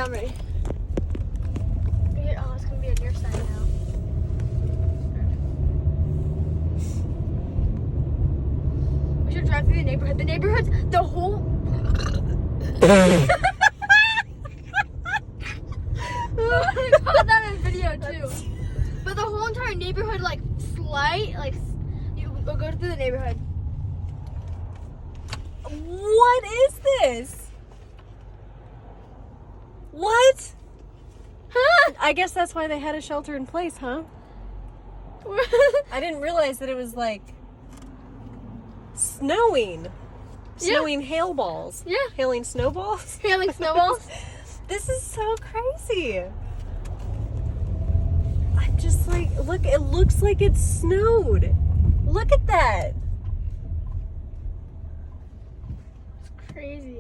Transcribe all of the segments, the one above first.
Yeah, I'm ready. Oh, it's gonna be on your side now. We should drive through the neighborhood. The neighborhood's the whole. I caught that in video too. But the whole entire neighborhood, like you go through the neighborhood. What is this? What? Huh? I guess that's why they had a shelter in place, huh? I didn't realize that it was like snowing. Snowing hail balls. Yeah. Hailing snowballs. Hailing snowballs. This is so crazy. I'm just like, look, it looks like it snowed. Look at that. It's crazy.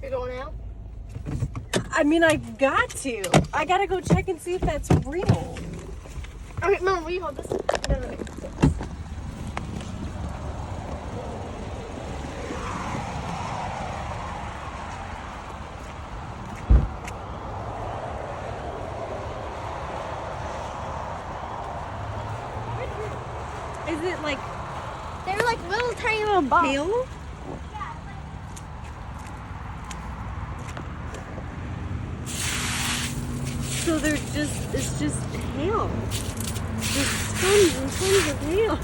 You're going out? I mean, I got to. I gotta go check and see if that's real. Okay, Mom, will you hold this? No. Is it like They're like little tiny little balls. hail? So it's just hail. There's tons and tons of hail.